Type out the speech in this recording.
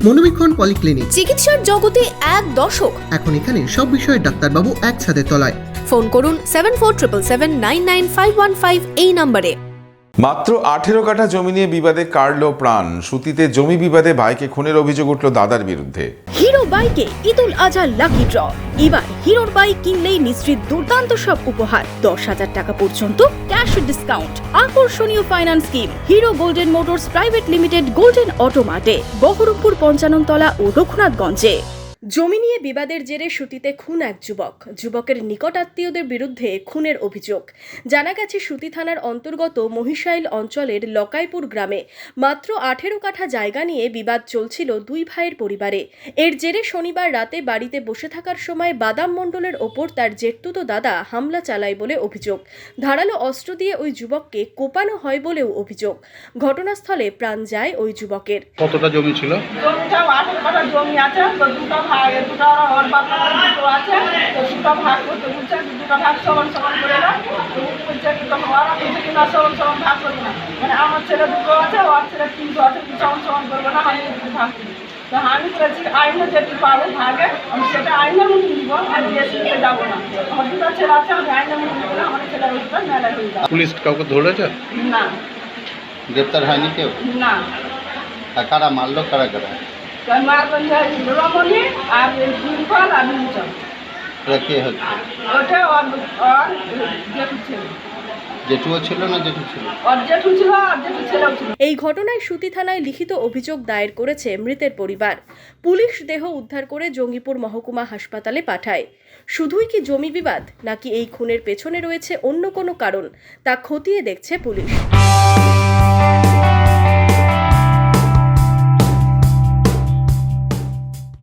মনোবীক্ষণ polyclinic, চিকিৎসার জগতে এক দশক। এখন এখানে সব বিষয়ে ডাক্তারবাবু একসাথে তলায়। ফোন করুন 7477999515 এই নম্বরে। মাত্র 18 কাঠা জমি নিয়ে বিবাদে কাড়ল প্রাণ। সুতিতে জমি বিবাদে ভাইকে খুনের অভিযোগ উঠল দাদার বিরুদ্ধে। হিরো বাইকে ঈদুল আজহার লাকি ড্র। এবার হিরোর বাইক কিনলেই নিশ্চিত দুর্দান্ত সব উপহার, 10,000 টাকা পর্যন্ত ক্যাশ ডিসকাউন্ট, আকর্ষণীয় finance scheme. Hero Golden Motors Private Limited, Golden অটোমার্টে, বহরমপুর 55 তলা ও রঘুনাথগঞ্জে। জমি নিয়ে বিবাদের জেরে সুতিতে খুন এক যুবক। যুবকের নিকট আত্মীয়দের বিরুদ্ধে খুনের অভিযোগ। জানা গেছে সুতি থানার অন্তর্গত মহিষাইল অঞ্চলের লকাইপুর গ্রামে মাত্র 18 কাঠা জায়গা নিয়ে বিবাদ চলছিল দুই ভাইয়ের পরিবারে। এর জেরে শনিবার রাতে বাড়িতে বসে থাকার সময় বাদাম মণ্ডলের ওপর তার জেঠতুতো দাদা হামলা চালায় বলে অভিযোগ। ধারালো অস্ত্র দিয়ে ওই যুবককে কোপানো হয় বলেও অভিযোগ। ঘটনাস্থলে প্রাণ যায় ওই যুবকের। কতটা জমি ছিল? জমিটাও 18 কাঠা জমি আছে, তো দুটো ভাগ, দুটো ওর বাবার দুটো আছে, তো দুটো ভাগ করতে বলছে, দুটো ভাগ সমান সমান করে দাও। বলছে তো ওরা বলছে কি না সমান সমান ভাগ করবে না, মানে আমার ছেলে দুটো আছে, ওর ছেলে 3টো আছে, সমান সমান করবে না, আমি ভাগ করি। তো আমি বলছি আইনে যেটি পাবো ভাগে আমি সেটা আইনের মধ্যে দিব, আমি বেশি নিতে যাবো না। আমার দুটো ছেলে আছে, আমি আইনের মধ্যে দিব না, আমার ছেলের ওইটা মেলায় হয়ে যাবে। পুলিশ কাউকে ধরেছে? না গ্রেপ্তার হয়নি কেউ? না, আর কারা মারলো, কারা কারা? মারবেন রমণী আর দুর্বল আর নিচন, ওরা কে হচ্ছে? ওটা ওর জেঠু ছিল। জেঠুও ছিল না জেঠু ছিল? ওর জেঠু ছিল আর জেঠু ছেলেও ছিল। এই ঘটনায় সুতি থানায় লিখিত অভিযোগ দায়ের করেছে মৃতের পরিবার। পুলিশ দেহ উদ্ধার করে জঙ্গিপুর মহকুমা হাসপাতালে পাঠায়। শুধুই কি জমি বিবাদ, নাকি এই খুনের পেছনে রয়েছে অন্য কোনো কারণ, তা খতিয়ে দেখছে পুলিশ।